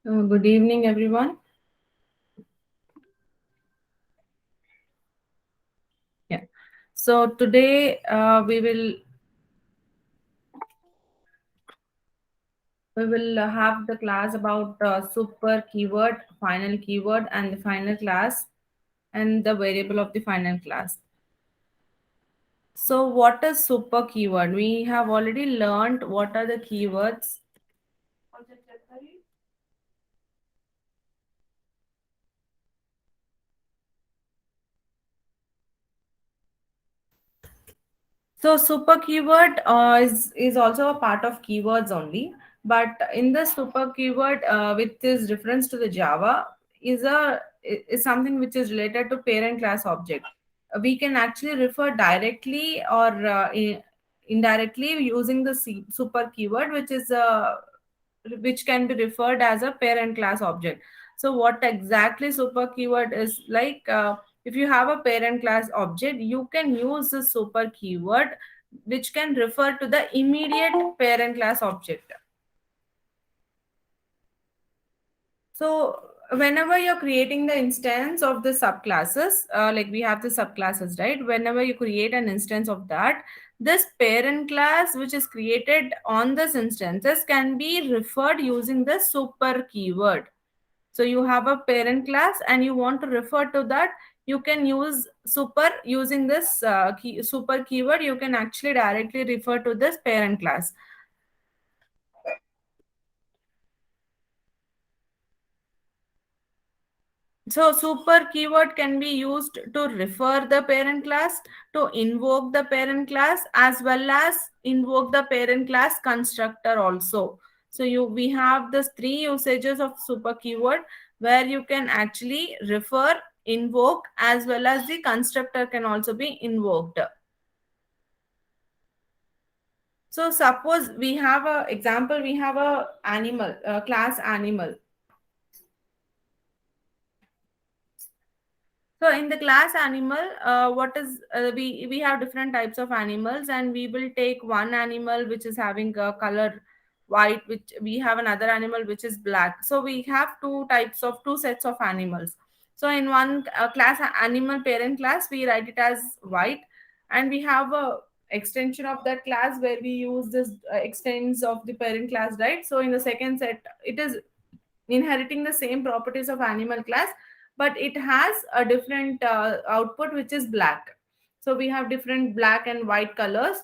Good evening, everyone. Yeah. So today we will have the class about super keyword, final keyword, and the final class, and the variable of the final class. So what is super keyword? We have already learned what are the keywords. So super keyword is also a part of keywords only, but in the super keyword, with this reference to the Java, is something which is related to parent class object. We can actually refer directly or indirectly using the super keyword, which can be referred as a parent class object. So what exactly super keyword is like? If you have a parent class object, you can use the super keyword which can refer to the immediate parent class object. So whenever you're creating the instance of the subclasses, like we have the subclasses, right? Whenever you create an instance of that, this parent class which is created on this instances can be referred using the super keyword. So you have a parent class and you want to refer to that, you can use super using this super keyword. You can actually directly refer to this parent class. So super keyword can be used to refer the parent class, to invoke the parent class, as well as invoke the parent class constructor also. So we have this three usages of super keyword where you can actually refer, invoke, as well as the constructor can also be invoked. So suppose we have a example, we have a animal, a class animal. So in the class animal, what is we have different types of animals, and we will take one animal which is having a color white, which we have another animal which is black. So we have two sets of animals. So in one class animal parent class, we write it as white, and we have a extension of that class where we use this extends of the parent class, right? So in the second set, it is inheriting the same properties of animal class, but it has a different output which is black. So we have different black and white colors.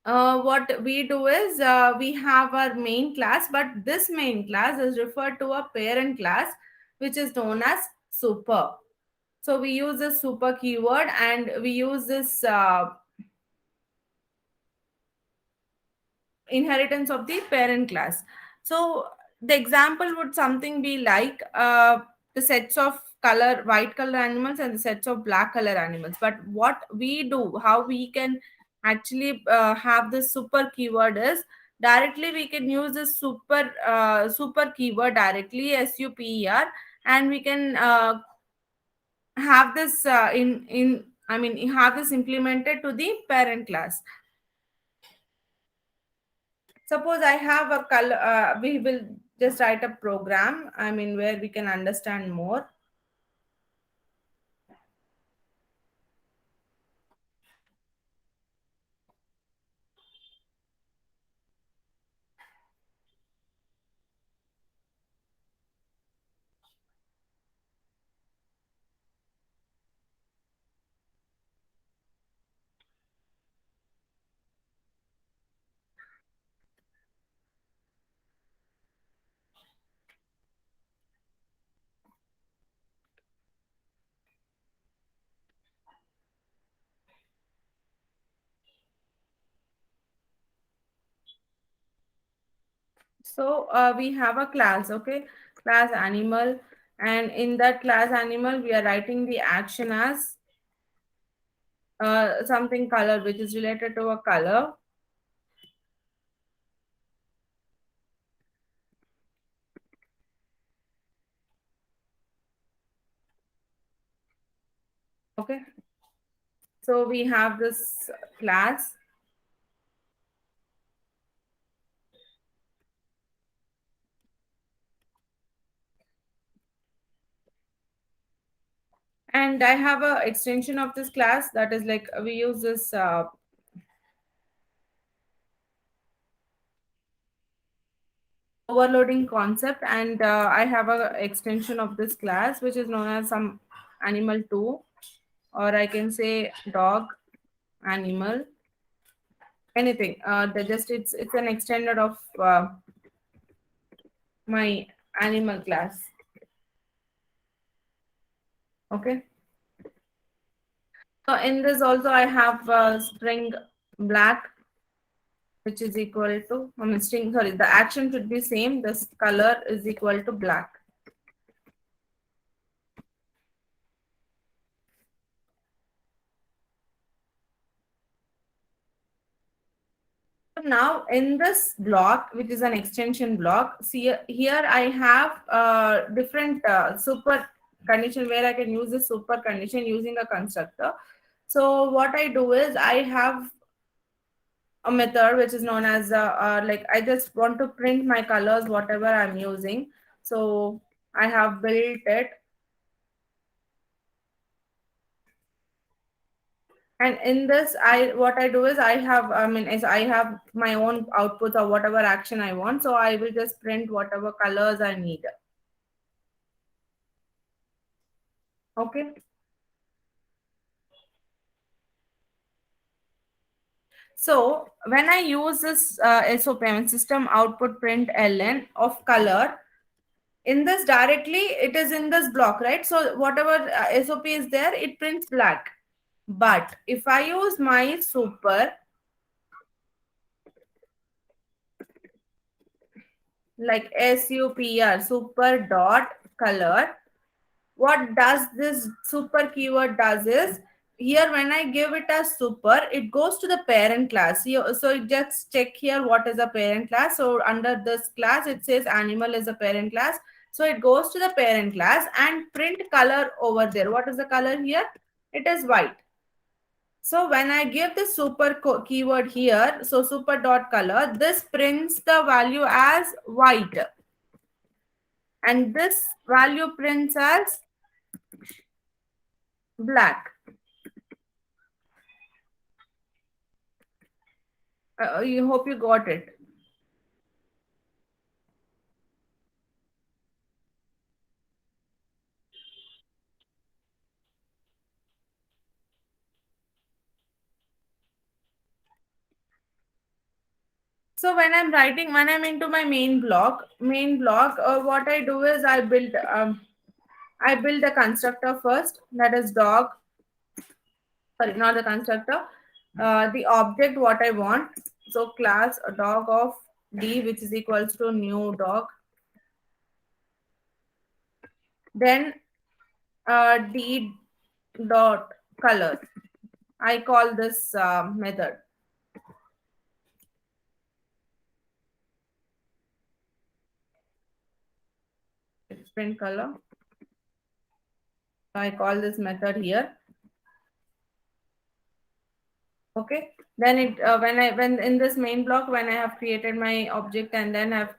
What we do is we have our main class, but this main class is referred to a parent class which is known as super. So we use this super keyword and we use this inheritance of the parent class. So the example would something be like the sets of color white color animals and the sets of black color animals. But what we do, how we can actually have this super keyword is directly we can use this super keyword directly super, and we can have this in I mean have this implemented to the parent class. Suppose I have a color, we will just write a program, I mean, where we can understand more. So we have a class, okay, class animal, and in that class animal, we are writing the action as something color, which is related to a color. Okay, so we have this class. And I have a extension of this class, that is like we use this overloading concept, and I have a extension of this class which is known as some animal 2, or I can say dog, animal, anything. They just it's an extended of my animal class. Okay. So in this also I have string black, which is equal to, I mean string, sorry, the action should be same. This color is equal to black. So now in this block, which is an extension block, see here I have different super condition where I can use this super condition using a constructor. So what I do is I have a method which is known as like I just want to print my colors whatever I'm using. So I have built it, and in this I what I do is I have, I mean is I have my own outputs or whatever action I want. So I will just print whatever colors I need. Okay. So when I use this SOP, I mean system output print ln of color, in this directly it is in this block, right? So whatever SOP is there, it prints black. But if I use my super, like super, super dot color, what does this super keyword does is, here when I give it as super, it goes to the parent class. So it just check here what is the parent class. So under this class it says animal is a parent class, so it goes to the parent class and print color over there. What is the color here? It is white. So when I give the super keyword here, so super dot color, this prints the value as white, and this value prints as black. You hope you got it. So when I'm into my main block, what I do is I build the constructor first, that is dog. Sorry, not the constructor. The object what I want. So class a dog of d, which is equals to new dog. Then d dot color. I call this method print color. So I call this method here. Okay. Then it when in this main block, when I have created my object and then I've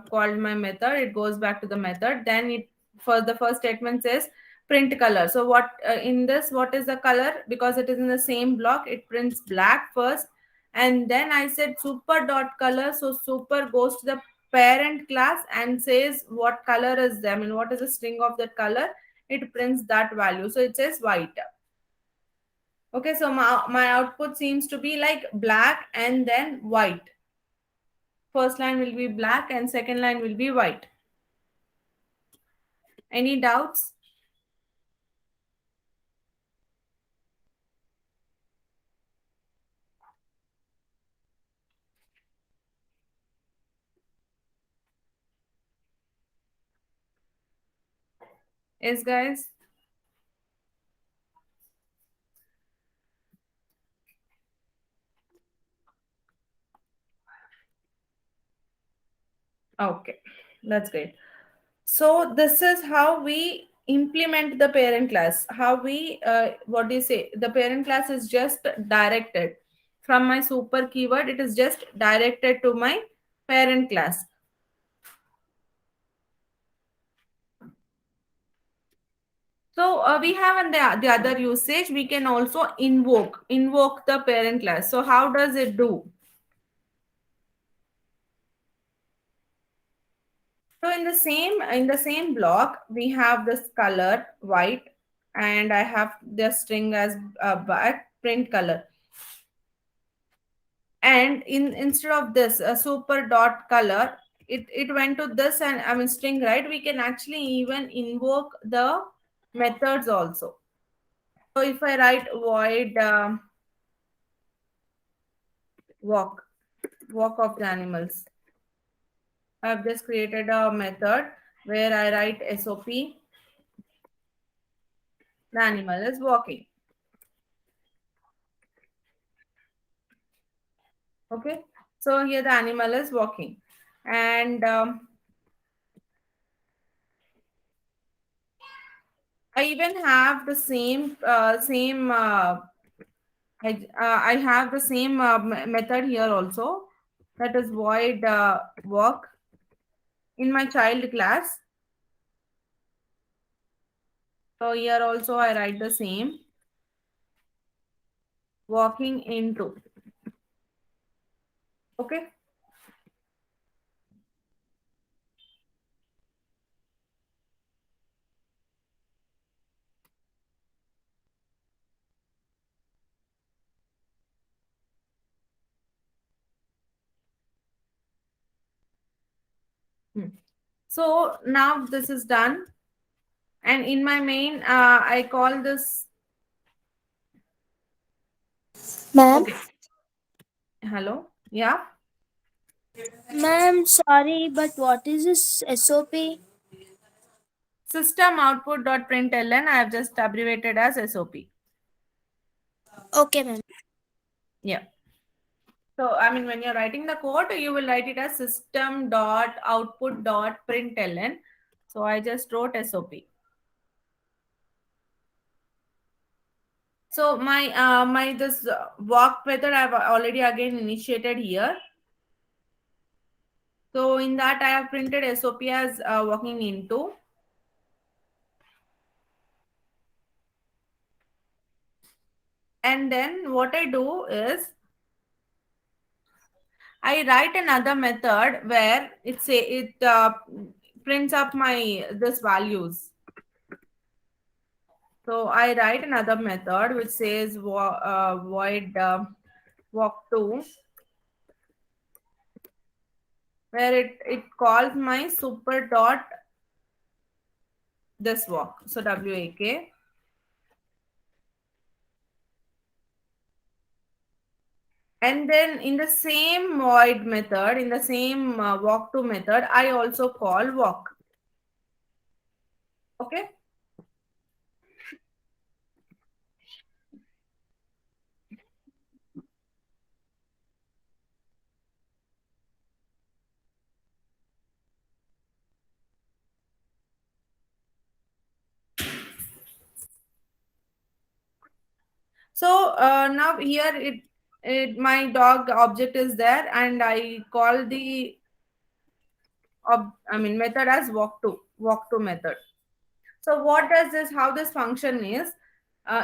called my method, it goes back to the method. Then it, for the first statement says print color. So what in this, what is the color? Because it is in the same block, it prints black first, and then I said super dot color. So super goes to the parent class and says what color is them, and what is the string of that color. It prints that value. So it says white. Okay, so my output seems to be like black and then white. First line will be black and second line will be white. Any doubts? Yes, guys? Okay, that's great. So this is how we implement the parent class. How we, what do you say? The parent class is just directed from my super keyword. It is just directed to my parent class. So we have the other usage. We can also invoke the parent class. So how does it do? So in the same block, we have this color white, and I have the string as but print color. And instead of this super dot color, it went to this, and I mean string, right? We can actually even invoke the methods also. So if I write void walk walk of the animals, I've just created a method where I write SOP, the animal is walking. Okay, so here the animal is walking, and I even have the same I have the same method here also, that is void walk in my child class. So here also I write the same walking into. Okay. Hmm. So now this is done, and in my main I call this. Ma'am, Okay. Hello. Yeah. ma'am, sorry, but what is this SOP? System output.println, I have just abbreviated as SOP. Okay, ma'am. Yeah. So, I mean, when you're writing the code, you will write it as system.output.println. So, I just wrote SOP. So, my this walk method I've already again initiated here. So, in that I have printed SOP as walking into. And then what I do is I write another method where it prints up my this values. So I write another method which says void walk2, where it calls my super dot this walk. So WAK. And then in the same void method, in the same walk2 method, I also call walk. Okay. So now here it my dog object is there, and I call the I mean method as walk to method. So what does this, how this function is,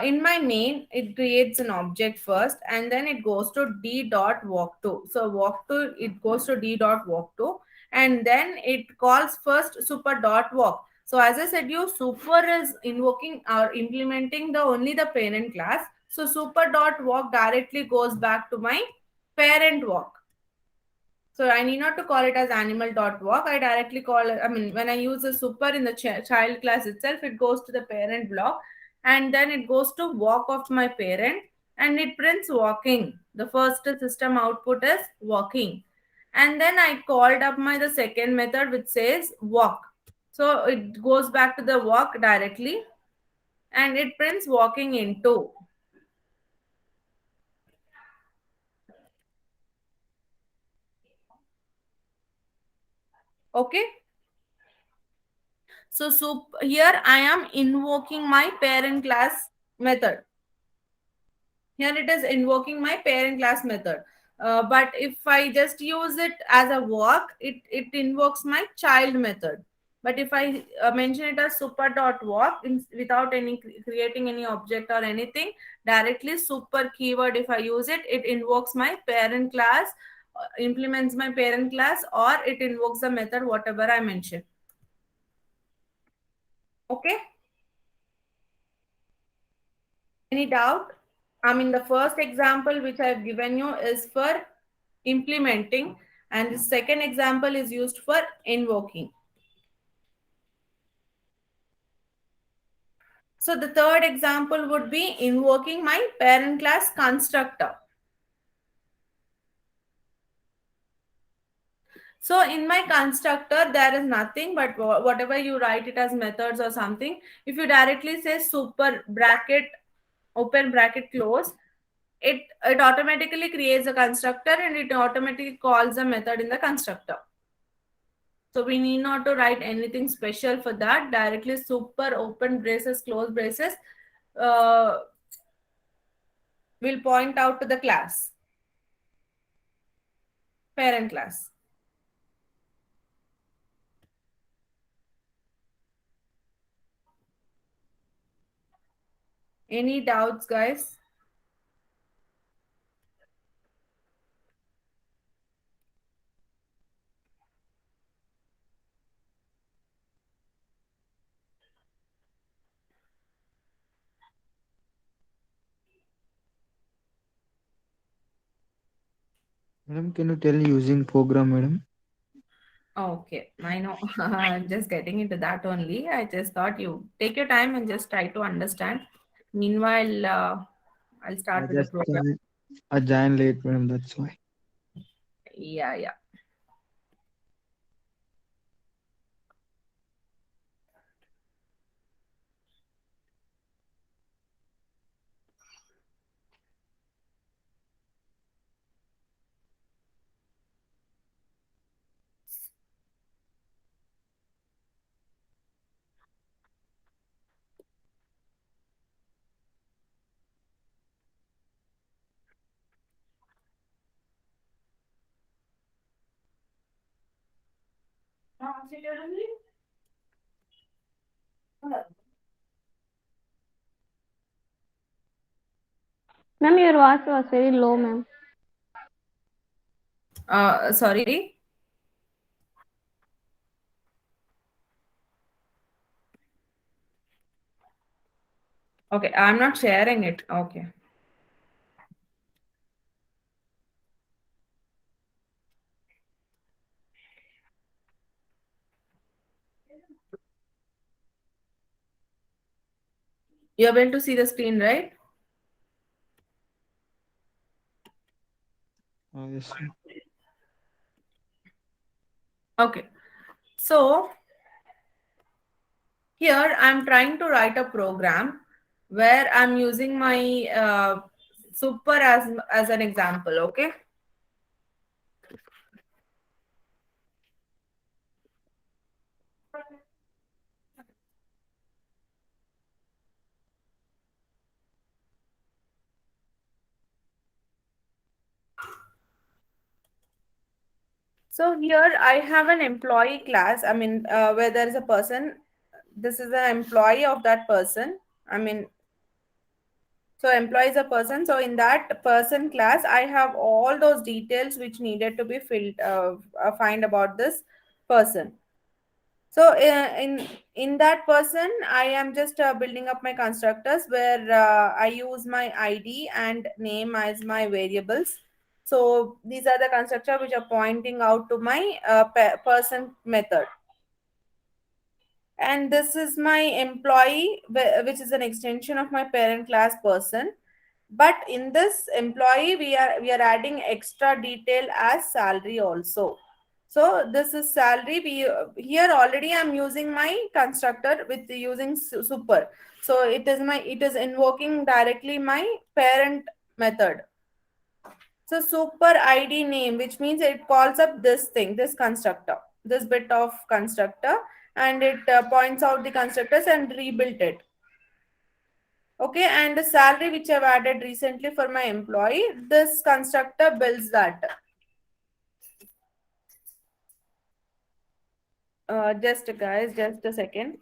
in my main, it creates an object first, and then it goes to d dot walk to. So walk to, it goes to d dot walk to, and then it calls first super dot walk. So as I said, you super is invoking or implementing the only the parent class. So super dot walk directly goes back to my parent walk. So I need not to call it as animal.walk. I directly call it, I mean, when I use a super in the child class itself, it goes to the parent block, and then it goes to walk of my parent, and it prints walking. The first system output is walking. And then I called up the second method which says walk. So it goes back to the walk directly, and it prints walking into. Okay. So, here I am invoking my parent class method. Here it is invoking my parent class method. But if I just use it as a walk, it invokes my child method. But if I mention it as super dot walk without any creating any object or anything, directly super keyword, if I use it, it invokes my parent class, implements my parent class, or it invokes the method whatever I mentioned. Okay. Any doubt? I mean, the first example which I've given you is for implementing, and the second example is used for invoking. So the third example would be invoking my parent class constructor. So in my constructor, there is nothing but whatever you write it as methods or something. If you directly say super bracket, open bracket, close, it automatically creates a constructor and it automatically calls a method in the constructor. So we need not to write anything special for that. Directly super open braces, close braces uh, will point out to the class, parent class. Any doubts, guys? Madam, can you tell using program, madam? Okay, I know. I'm just getting into that only. I just thought you take your time and just try to understand. Meanwhile, I'll I start with the just program. I joined late, madam. That's why. Yeah, yeah. Ma'am, your voice was very low, ma'am. Sorry. Okay, I'm not sharing it. Okay. You're able to see the screen, right? Yes, ma'am. Okay. So here I'm trying to write a program where I'm using my super as an example. Okay. So here I have an employee class. I mean, where there is a person. This is an employee of that person. I mean, so employee is a person. So in that person class, I have all those details which needed to be filled, find about this person. So in that person, I am just building up my constructors where I use my ID and name as my variables. So these are the constructor which are pointing out to my person method. And this is my employee, which is an extension of my parent class person. But in this employee, we are adding extra detail as salary also. So this is salary. We here already I'm using my constructor with using super. So it is invoking directly my parent method. So super ID name, which means it calls up this thing, this constructor, this bit of constructor, and it points out the constructors and rebuilt it. Okay, and the salary which I've added recently for my employee, this constructor builds that. Just guys, just a second.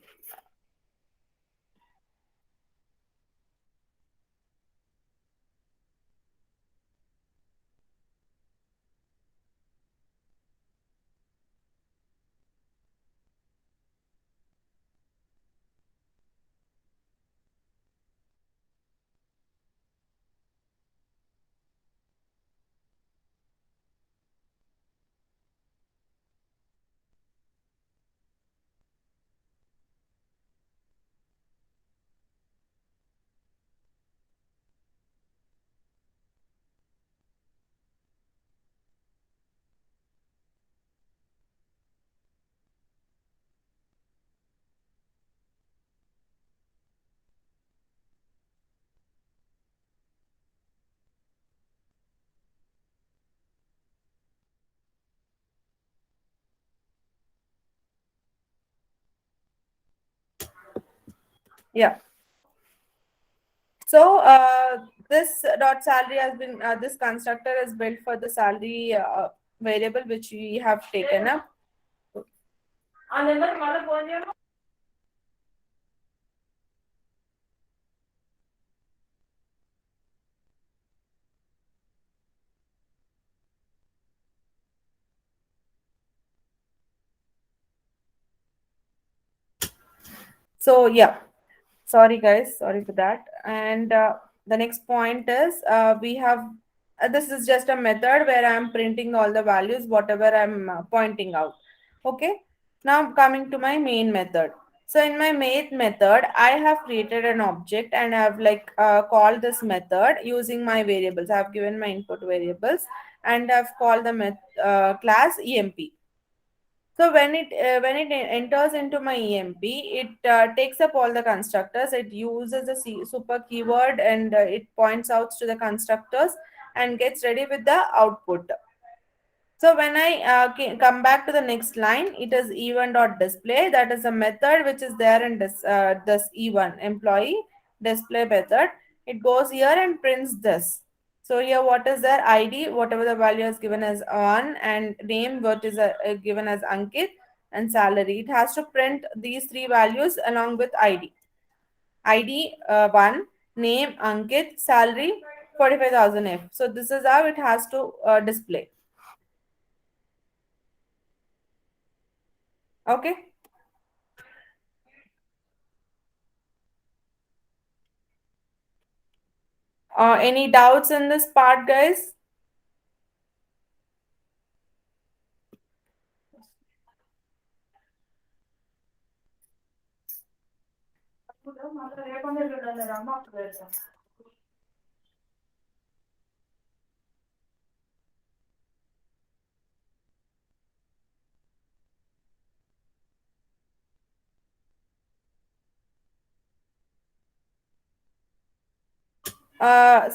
Yeah. So this dot salary has been this constructor is built for the salary variable which we have taken up. So yeah, sorry guys, sorry for that. And the next point is we have this is just a method where I'm printing all the values whatever I'm pointing out. Okay, now coming to my main method. So in my main method I have created an object and I've called this method using my variables. I've given my input variables and I've called the class emp. So when it enters into my EMP, it takes up all the constructors. It uses the super keyword and it points out to the constructors and gets ready with the output. So when I come back to the next line, it is even dot display. That is a method which is there in this E1 employee display method. It goes here and prints this. So here, what is their ID? Whatever the value is given as on, and name what is given as Ankit, and salary. It has to print these three values along with ID. ID 1, name Ankit, salary 45,000 F. So this is how it has to display. Okay. Any doubts in this part, guys?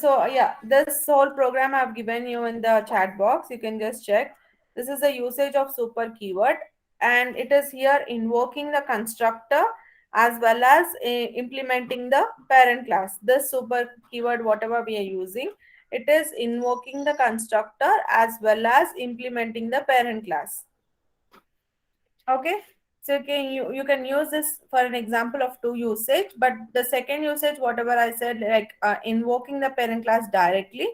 So yeah, this whole program I've given you in the chat box. You can just check. This is the usage of super keyword, and it is here invoking the constructor as well as implementing the parent class. This super keyword, whatever we are using, it is invoking the constructor as well as implementing the parent class. Okay. So you can use this for an example of two usage, but the second usage, whatever I said, invoking the parent class directly.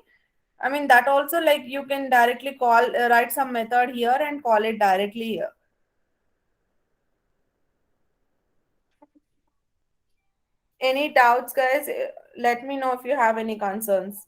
I mean that also like you can directly call write some method here and call it directly here. Any doubts, guys? Let me know if you have any concerns.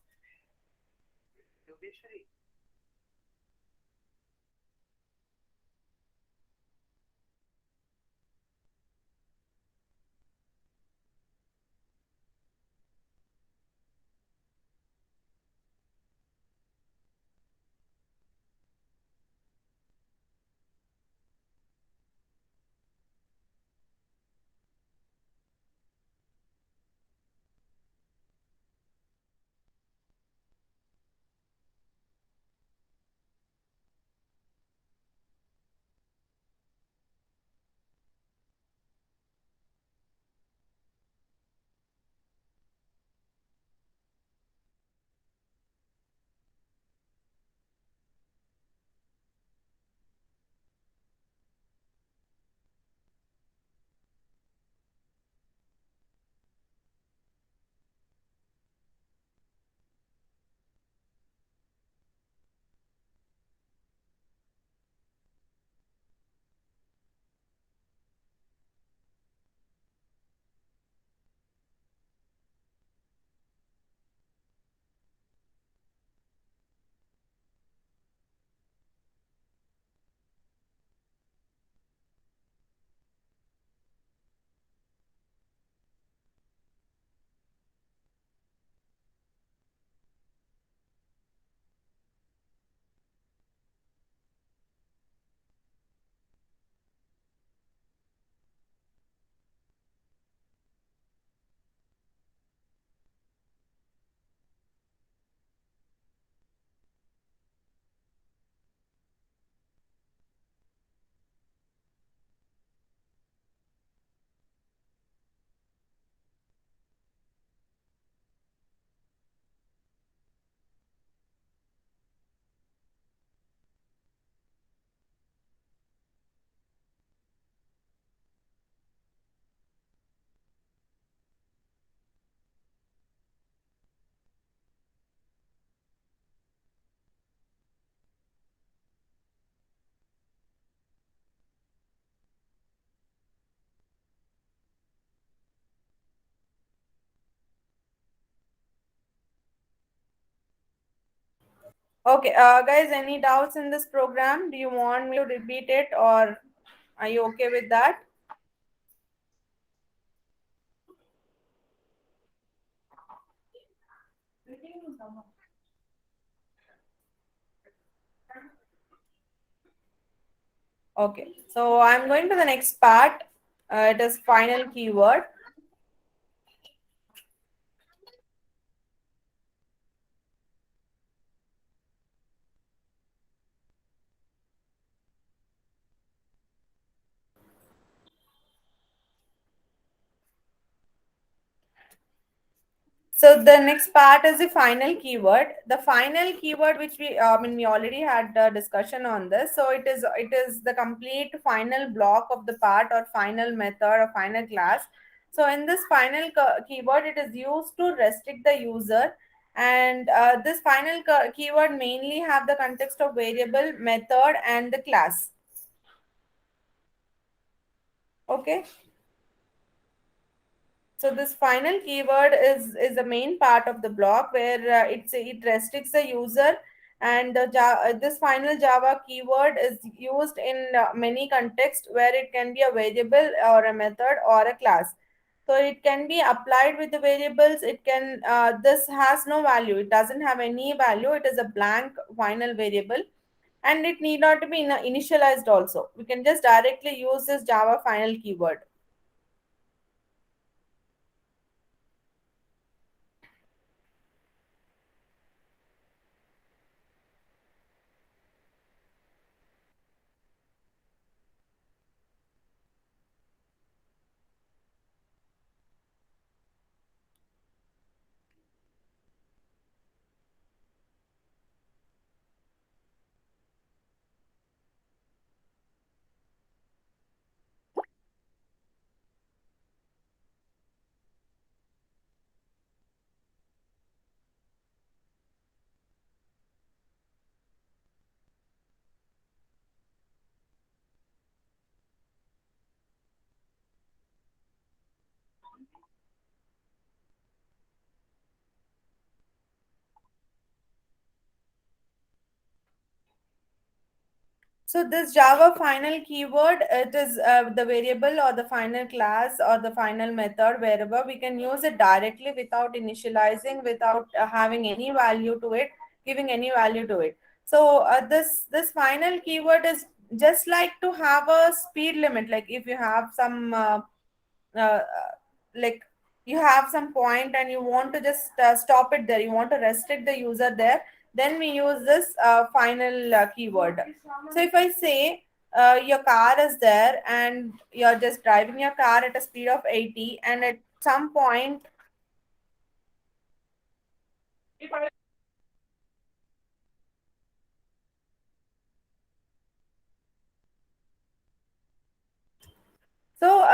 Okay, guys, any doubts in this program? Do you want me to repeat it, or are you okay with that? Okay, so I'm going to the next part. It is final keyword. So the next part is the final keyword. The final keyword, which we already had a discussion on this. So it is the complete final block of the part or final method or final class. So in this final keyword, it is used to restrict the user, and this final keyword mainly have the context of variable, method, and the class. Okay. So this final keyword is the main part of the block where it restricts the user, and this final Java keyword is used in many contexts where it can be a variable or a method or a class. So it can be applied with the variables. It can this has no value. It doesn't have any value. It is a blank final variable, and it need not to be initialized. Also, we can just directly use this Java final keyword. So this Java final keyword, it is the variable or the final class or the final method wherever we can use it directly without initializing, without having any value to it, giving any value to it. So this final keyword is just like to have a speed limit. Like if you have some like you have some point and you want to just stop it there, you want to restrict the user there, then we use this final keyword. So if I say your car is there and you're just driving your car at a speed of 80, and at some point, so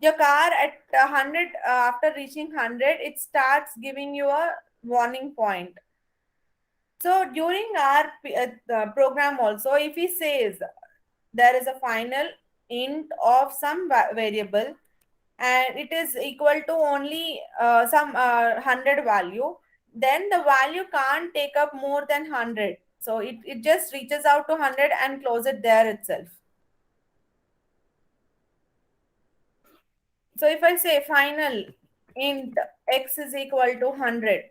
your car at 100, after reaching 100, it starts giving you a warning point. So during our program also, if he says there is a final int of some variable and it is equal to only some 100 value, then the value can't take up more than 100. So it just reaches out to 100 and close it there itself. So if I say final int x is equal to 100,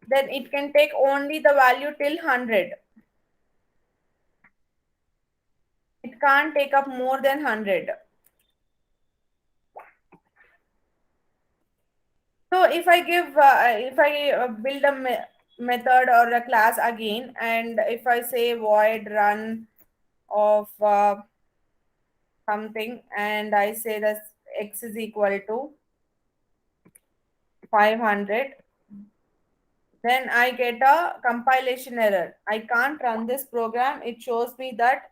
then it can take only the value till 100. It can't take up more than 100. So if I build a method or a class again, and if I say void run of something, and I say that x is equal to 500, then I get a compilation error. I can't run this program. It shows me that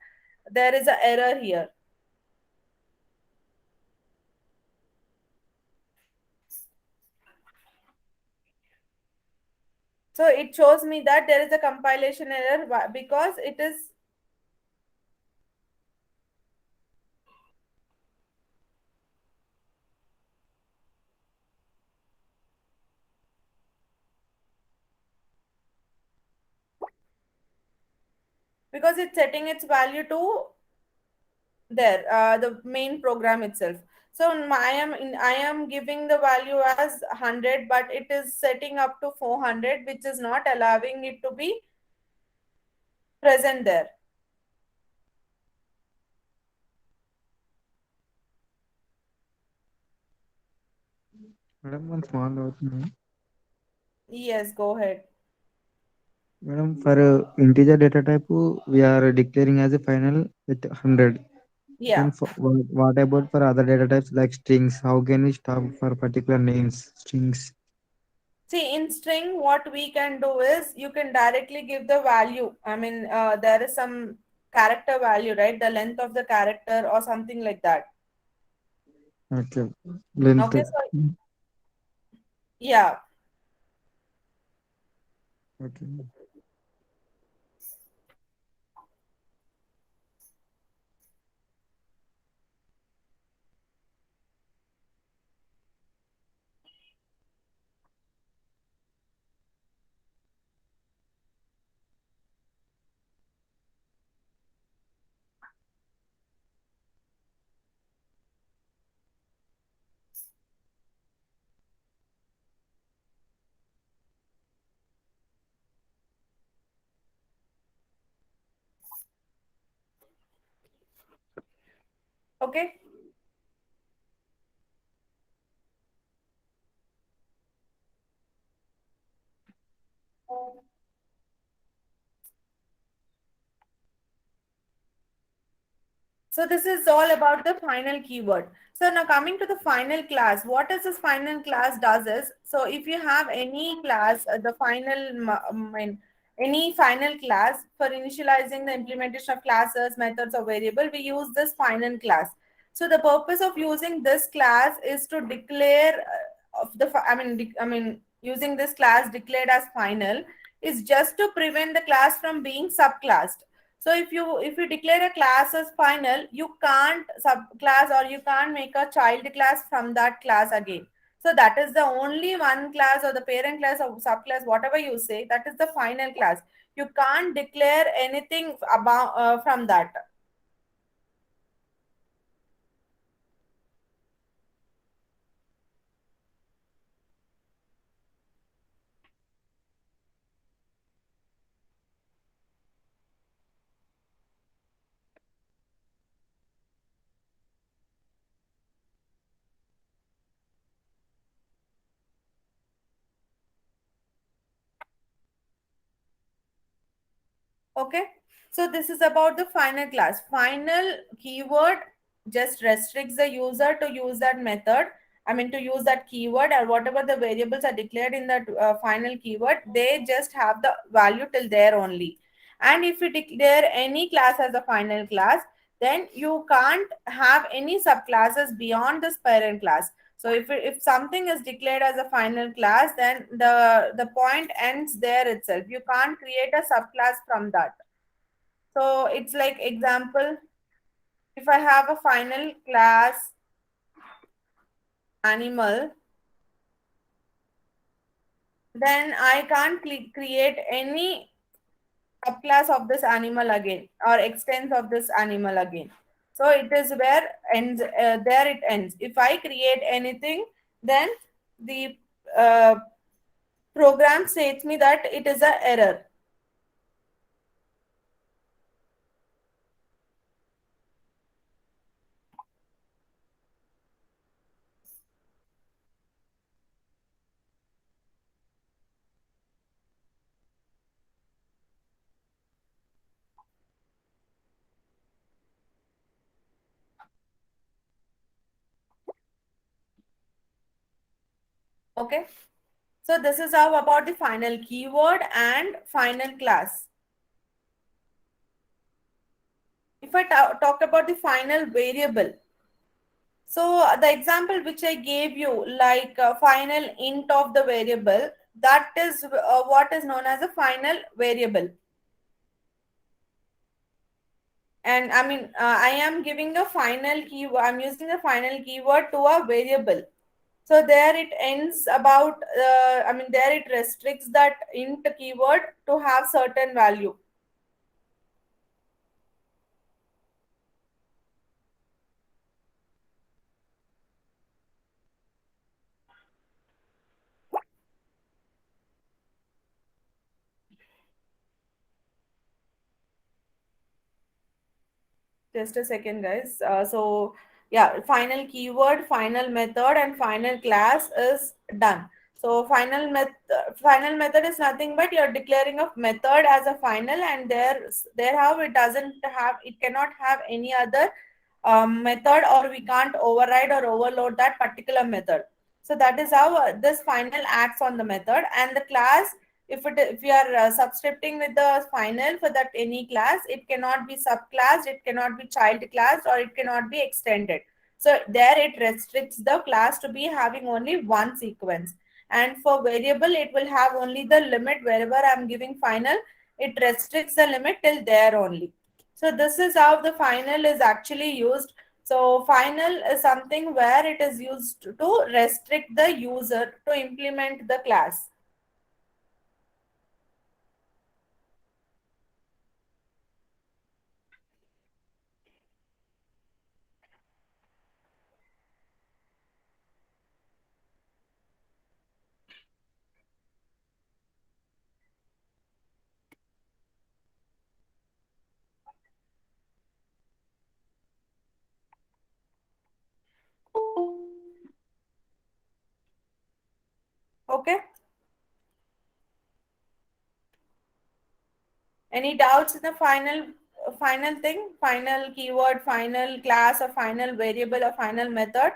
there is an error here. So it shows me that there is a compilation error because it is. because it's setting its value to there, the main program itself. So I am giving the value as 100, but it is setting up to 400, which is not allowing it to be present there. Madam, one small doubt, madam. Yes, go ahead. Madam, for integer data type, we are declaring as a final with 100. Yeah. Then what about for other data types like strings? How can we stop for particular names, strings? See, in string, what we can do is you can directly give the value. I mean, there is some character value, right? The length of the character or something like that. Okay. Length. Okay, so yeah. Okay. Okay. So this is all about the final keyword. So now coming to the final class, what is this final class does is, so if you have any class, the final, any final class for initializing the implementation of classes, methods or variable, we use this final class. So the purpose of using this class is to declare of the, I mean, using this class declared as final is just to prevent the class from being subclassed. So if you declare a class as final, you can't subclass or you can't make a child class from that class again. So that is the only one class or the parent class or subclass, whatever you say, that is the final class. You can't declare anything about from that. Okay, so this is about the final class. Final keyword just restricts the user to use that method. I mean, to use that keyword or whatever the variables are declared in that final keyword, they just have the value till there only. And if you declare any class as a final class, then you can't have any subclasses beyond this parent class. So if something is declared as a final class, then the point ends there itself. You can't create a subclass from that. So it's like example, if I have a final class animal, then I can't create any subclass of this animal again or extents of this animal again. So it is where ends, there it ends. If I create anything, then the uh, program states me that it is a error. Okay, so this is how about the final keyword and final class. If I talk about the final variable, so the example which I gave you, like final int of the variable, that is what is known as a final variable. And I mean, I am giving a final keyword. I'm using a final keyword to a variable. So there it ends about. I mean, there it restricts that int keyword to have certain value. Just a second, guys. So yeah, final keyword, final method, and final class is done. So final method is nothing but you're declaring a method as a final, and there how it doesn't have, it cannot have any other method, or we can't override or overload that particular method. So that is how this final acts on the method. And the class, if we are subscripting with the final for that any class, it cannot be subclassed, it cannot be child class, or it cannot be extended. So there it restricts the class to be having only one sequence. And for variable, it will have only the limit. Wherever I'm giving final, it restricts the limit till there only. So this is how the final is actually used. So final is something where it is used to restrict the user to implement the class. Okay. Any doubts in the final thing, final keyword, final class, or final variable, or final method?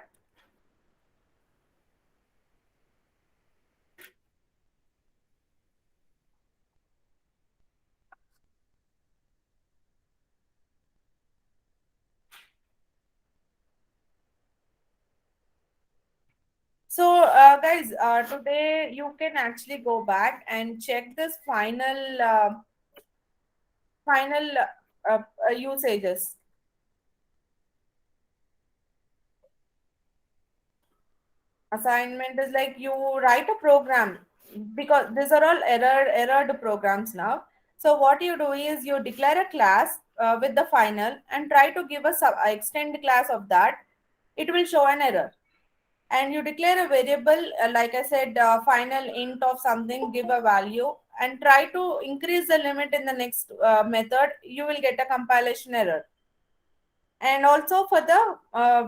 So, guys, today you can actually go back and check this final usages. Assignment is like you write a program, because these are all errored programs now. So what you do is you declare a class with the final and try to give a extend class of that. It will show an error. And you declare a variable, like I said, final int of something, give a value, and try to increase the limit in the next method, you will get a compilation error. And also for the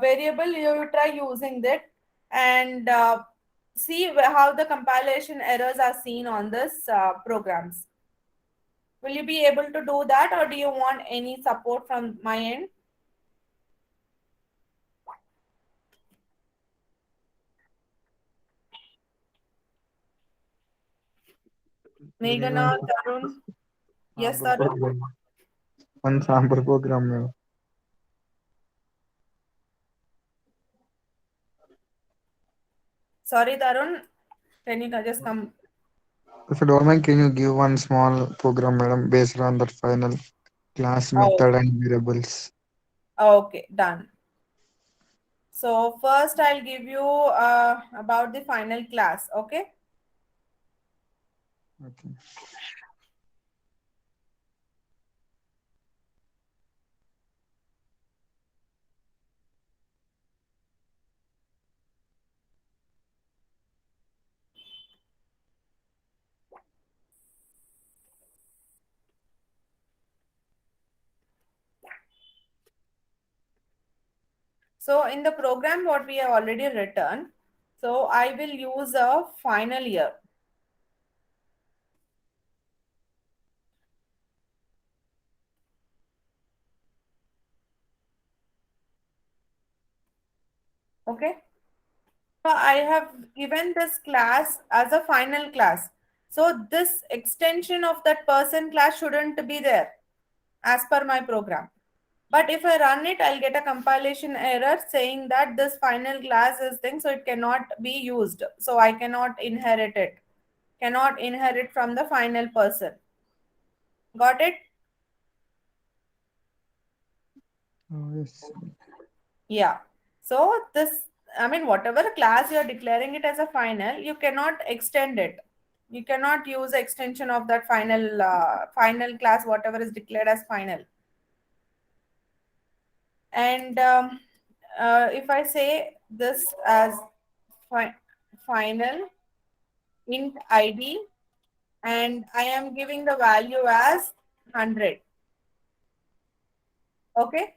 variable, you try using that, and see how the compilation errors are seen on this programs. Will you be able to do that, or do you want any support from my end? We need Meghana, Tarun? Yes, sample Tarun? program. One sample program, madam. Sorry, Tarun, can you just come? If you don't mind, can you give one small program, madam, based on that final class Oh, method and variables? okay, done. So first I'll give you about the final class, okay? Okay. So in the program what we have already written, so I will use a final year. Okay. So I have given this class as a final class. So this extension of that person class shouldn't be there as per my program. But if I run it, I'll get a compilation error saying that this final class is thing, so it cannot be used. So I cannot inherit it. Cannot inherit from the final person. Got it? Oh, yes. Yeah. So this, I mean, whatever class you're declaring it as a final, you cannot extend it. You cannot use extension of that final class, whatever is declared as final. And if I say this as fi- final int ID, and I am giving the value as 100. Okay.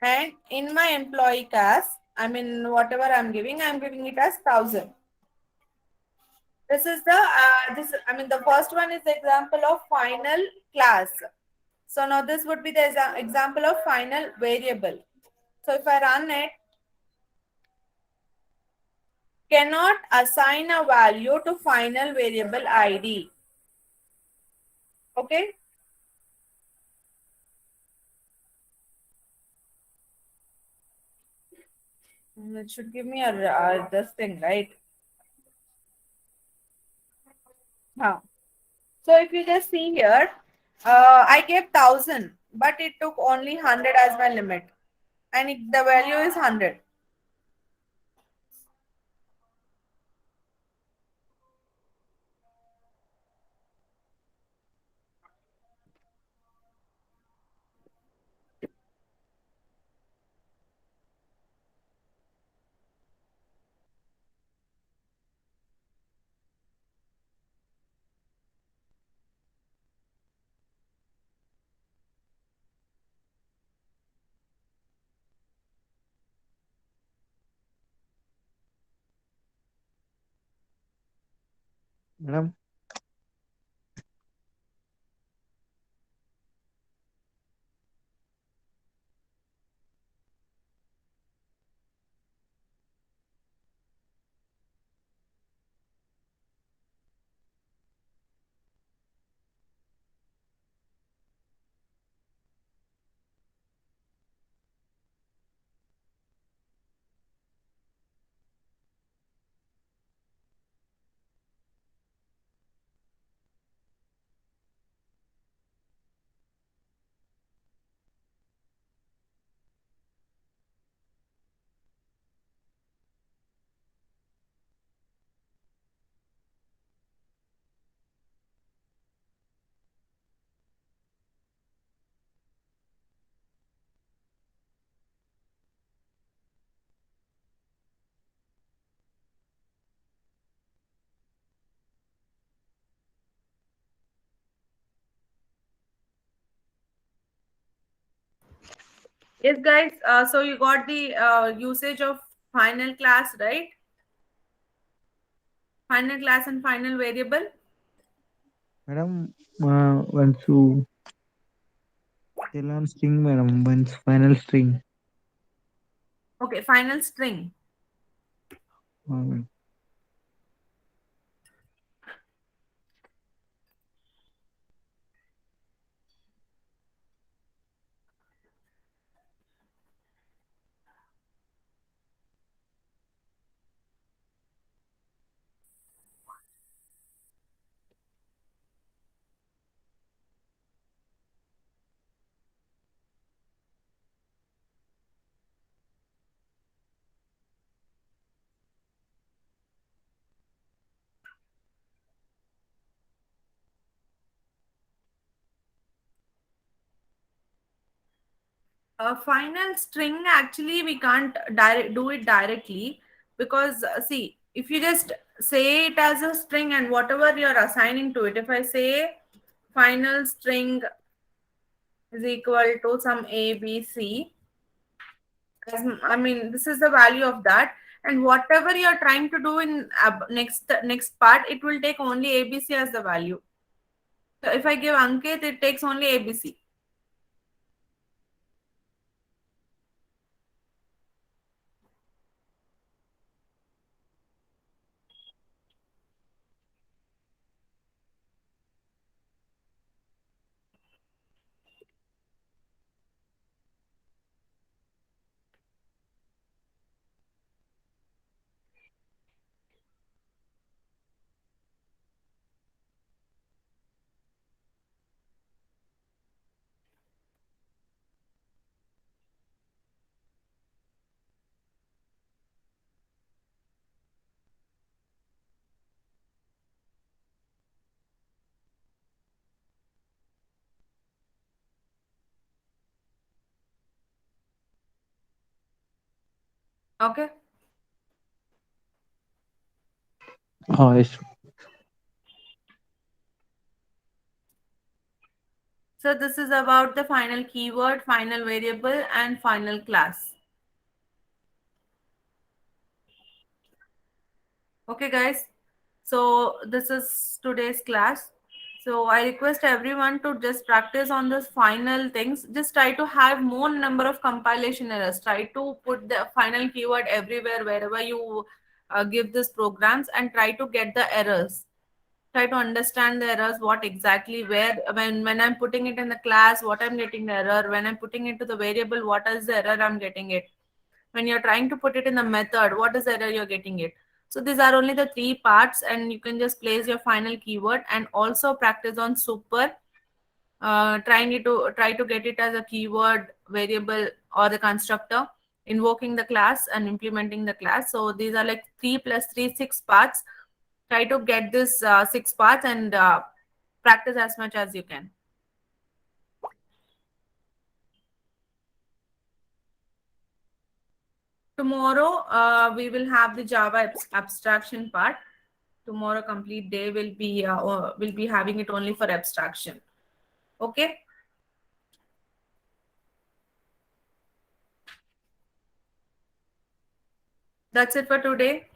and in my employee class, I mean whatever I'm giving it as 1,000. This is the this I mean the first one is the example of final class. So now this would be the example of final variable. So if I run it, cannot assign a value to final variable ID. Okay. It should give me a this thing, right? Huh. So if you just see here, I gave 1,000, but it took only 100 as my limit, and the value is 100. Madam, Yes, guys. So you got the usage of final class, right? Final class and final variable. madam, once you tell on string, madam, once final string. Okay, final string. Uh, Final string, actually we can't do it directly, because see, if you just say it as a string and whatever you're assigning to it, if I say final string is equal to some ABC, I mean this is the value of that, and whatever you're trying to do in next part, it will take only ABC as the value. So if I give Ankit, it takes only ABC. Okay. yes. So this is about the final keyword, final variable, and final class. Okay, guys. So this is today's class. So I request everyone to just practice on those final things. Just try to have more number of compilation errors. Try to put the final keyword everywhere wherever you give these programs, and try to get the errors. Try to understand the errors, what exactly, where, when I'm putting it in the class, what I'm getting the error, when I'm putting it to the variable, what is the error I'm getting it, when you're trying to put it in the method, what is the error you're getting it. So these are only the three parts, and you can just place your final keyword and also practice on super, try to get it as a keyword, variable, or the constructor, invoking the class and implementing the class. So these are like 3 plus 3 6 parts. Try to get this 6 parts, and practice as much as you can. Tomorrow we will have the Java abstraction part. Tomorrow complete day will be having it only for abstraction. Okay, that's it for today.